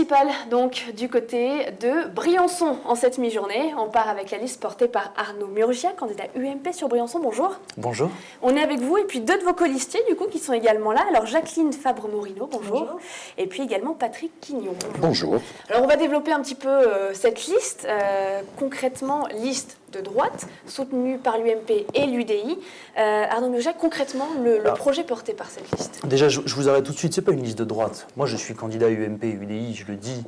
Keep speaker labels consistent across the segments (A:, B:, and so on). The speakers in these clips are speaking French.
A: municipales, donc du côté de Briançon en cette mi-journée. On part avec la liste portée par Arnaud Murgia, candidat UMP sur Briançon. Bonjour.
B: Bonjour.
A: On est avec vous et puis deux de vos colistiers du coup qui sont également là. Alors Jacqueline Fabre-Morino, bonjour. Bonjour. Et puis également Patrick Quignon.
C: Bonjour.
A: Alors on va développer un petit peu cette liste. Concrètement, liste de droite, soutenue par l'UMP et l'UDI. Arnaud Murgia, concrètement, le projet porté par cette liste.
B: Déjà, je vous arrête tout de suite, c'est pas une liste de droite. Moi, je suis candidat UMP et UDI, je le dis,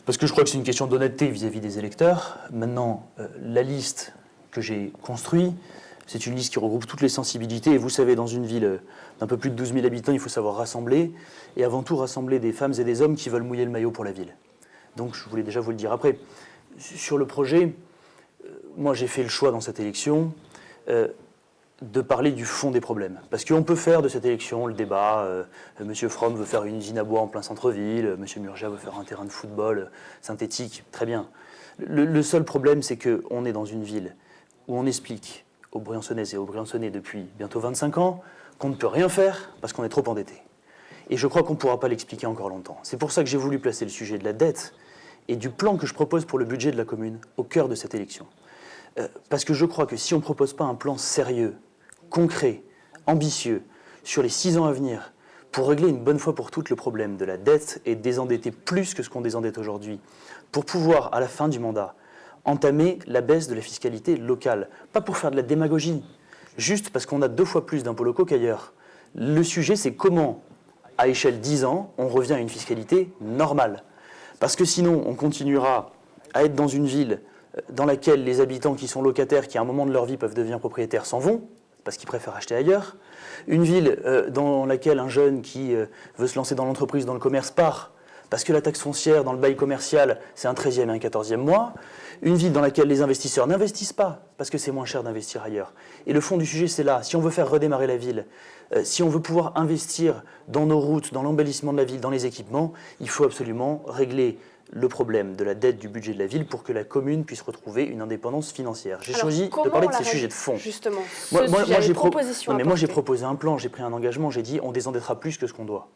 B: parce que je crois que c'est une question d'honnêteté vis-à-vis des électeurs. Maintenant, la liste que j'ai construite, c'est une liste qui regroupe toutes les sensibilités. Et vous savez, dans une ville d'un peu plus de 12 000 habitants, il faut savoir rassembler. Et avant tout, rassembler des femmes et des hommes qui veulent mouiller le maillot pour la ville. Donc, je voulais déjà vous le dire. Après, sur le projet, moi, j'ai fait le choix dans cette élection de parler du fond des problèmes. Parce qu'on peut faire de cette élection le débat. M. Fromm veut faire une usine à bois en plein centre-ville. M. Murgia veut faire un terrain de football synthétique. Très bien. Le seul problème, c'est qu'on est dans une ville où on explique aux Briançonnaises et aux Briançonnais depuis bientôt 25 ans qu'on ne peut rien faire parce qu'on est trop endetté. Et je crois qu'on ne pourra pas l'expliquer encore longtemps. C'est pour ça que j'ai voulu placer le sujet de la dette et du plan que je propose pour le budget de la commune au cœur de cette élection. Parce que je crois que si on ne propose pas un plan sérieux, concret, ambitieux, sur les 6 ans à venir, pour régler une bonne fois pour toutes le problème de la dette et désendetter plus que ce qu'on désendette aujourd'hui, pour pouvoir, à la fin du mandat, entamer la baisse de la fiscalité locale. Pas pour faire de la démagogie, juste parce qu'on a 2 fois plus d'impôts locaux qu'ailleurs. Le sujet, c'est comment, à échelle 10 ans, on revient à une fiscalité normale. Parce que sinon, on continuera à être dans une ville dans laquelle les habitants qui sont locataires, qui à un moment de leur vie peuvent devenir propriétaires, s'en vont, parce qu'ils préfèrent acheter ailleurs. Une ville dans laquelle un jeune qui veut se lancer dans l'entreprise, dans le commerce, part, parce que la taxe foncière dans le bail commercial, c'est un 13e et un 14e mois. Une ville dans laquelle les investisseurs n'investissent pas, parce que c'est moins cher d'investir ailleurs. Et le fond du sujet, c'est là. Si on veut faire redémarrer la ville, si on veut pouvoir investir dans nos routes, dans l'embellissement de la ville, dans les équipements, il faut absolument régler le problème de la dette du budget de la ville pour que la commune puisse retrouver une indépendance financière. J'ai choisi de parler de ces sujets de fond.
A: Justement,
B: moi j'ai proposé un plan, j'ai pris un engagement, j'ai dit on désendettera plus que ce qu'on doit.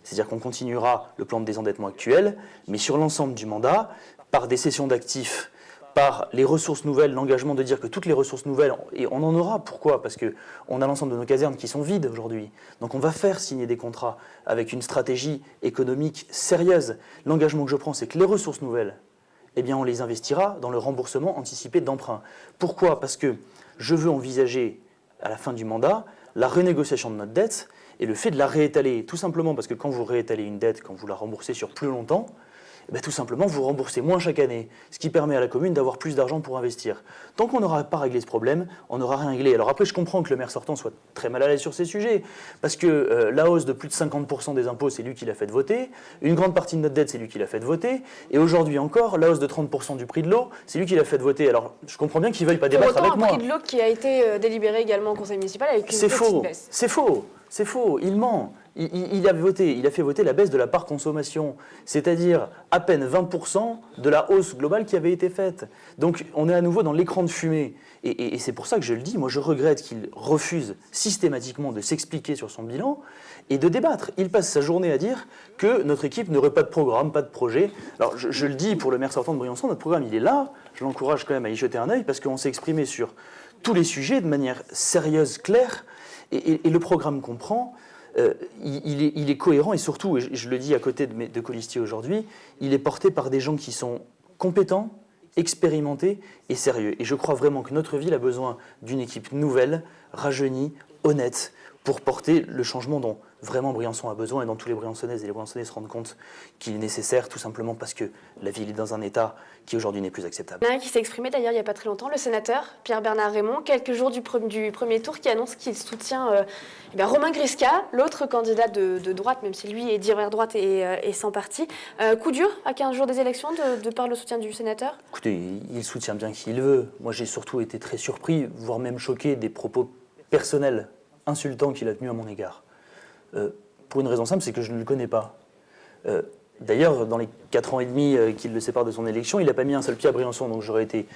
B: C'est-à-dire qu'on continuera le plan de désendettement actuel, mais sur l'ensemble du mandat, par des cessions d'actifs, par les ressources nouvelles, l'engagement de dire que toutes les ressources nouvelles, et on en aura, pourquoi ? Parce qu'on a l'ensemble de nos casernes qui sont vides aujourd'hui. Donc on va faire signer des contrats avec une stratégie économique sérieuse. L'engagement que je prends, c'est que les ressources nouvelles, eh bien on les investira dans le remboursement anticipé d'emprunts. Pourquoi ? Parce que je veux envisager, à la fin du mandat, la renégociation de notre dette et le fait de la réétaler, tout simplement parce que quand vous réétalez une dette, quand vous la remboursez sur plus longtemps, tout simplement, vous remboursez moins chaque année, ce qui permet à la commune d'avoir plus d'argent pour investir. Tant qu'on n'aura pas réglé ce problème, on n'aura rien réglé. Alors après, je comprends que le maire sortant soit très mal à l'aise sur ces sujets, parce que la hausse de plus de 50% des impôts, c'est lui qui l'a fait voter, une grande partie de notre dette, c'est lui qui l'a fait voter, et aujourd'hui encore, la hausse de 30% du prix de l'eau, c'est lui qui l'a fait voter. Alors je comprends bien qu'il ne veuille pas débattre avec moi.
A: Un prix de l'eau qui a été délibéré également au conseil municipal avec une petite baisse.
B: C'est faux, c'est faux, il ment. Il a fait voter la baisse de la part consommation, c'est-à-dire à peine 20% de la hausse globale qui avait été faite. Donc on est à nouveau dans l'écran de fumée. Et c'est pour ça que je le dis, moi je regrette qu'il refuse systématiquement de s'expliquer sur son bilan et de débattre. Il passe sa journée à dire que notre équipe n'aurait pas de programme, pas de projet. Alors je le dis pour le maire sortant de Briançon, notre programme il est là, je l'encourage quand même à y jeter un œil parce qu'on s'est exprimé sur tous les sujets de manière sérieuse, claire, et le programme qu'on prend, il est cohérent et surtout, et je le dis à côté de mes deux colistiers aujourd'hui, il est porté par des gens qui sont compétents, expérimentés et sérieux. Et je crois vraiment que notre ville a besoin d'une équipe nouvelle, rajeunie, honnête, pour porter le changement dont vraiment Briançon a besoin et dont tous les Briançonnaises et les Briançonnais se rendent compte qu'il est nécessaire, tout simplement parce que la ville est dans un état qui aujourd'hui n'est plus acceptable.
A: Il y en a un qui s'est exprimé d'ailleurs il n'y a pas très longtemps, le sénateur Pierre-Bernard Raymond, quelques jours du premier tour, qui annonce qu'il soutient Romain Grisca, l'autre candidat de droite, même si lui est d'hiver droite et sans parti. Coup dur à 15 jours des élections de par le soutien du sénateur ?
B: Écoutez, il soutient bien qui il veut. Moi j'ai surtout été très surpris, voire même choqué des propos personnels insultant qu'il a tenu à mon égard. Pour une raison simple, c'est que je ne le connais pas. D'ailleurs, dans les 4 ans et demi qu'il le sépare de son élection, il n'a pas mis un seul pied à Briançon, donc j'aurais été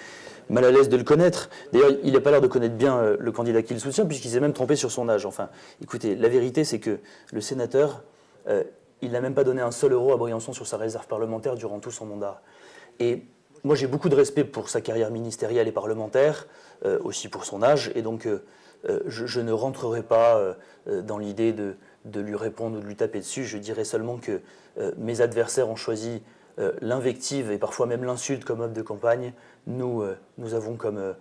B: mal à l'aise de le connaître. D'ailleurs, il n'a pas l'air de connaître bien le candidat qu'il soutient, puisqu'il s'est même trompé sur son âge. Enfin, écoutez, la vérité, c'est que le sénateur, il n'a même pas donné un seul euro à Briançon sur sa réserve parlementaire durant tout son mandat. Et moi, j'ai beaucoup de respect pour sa carrière ministérielle et parlementaire, aussi pour son âge, et donc je ne rentrerai pas dans l'idée de lui répondre ou de lui taper dessus. Je dirais seulement que mes adversaires ont choisi l'invective et parfois même l'insulte comme mode de campagne. Nous avons comme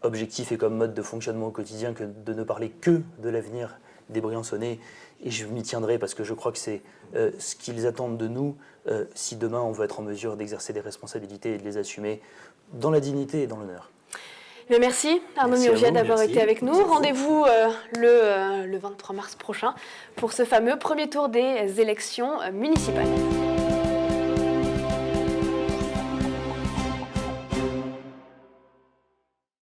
B: objectif et comme mode de fonctionnement au quotidien que de ne parler que de l'avenir des Briançonnais, et je m'y tiendrai parce que je crois que c'est ce qu'ils attendent de nous si demain on veut être en mesure d'exercer des responsabilités et de les assumer dans la dignité et dans l'honneur.
A: Mais merci Arnaud Murgia d'avoir été avec nous. Rendez-vous le 23 mars prochain pour ce fameux premier tour des élections municipales.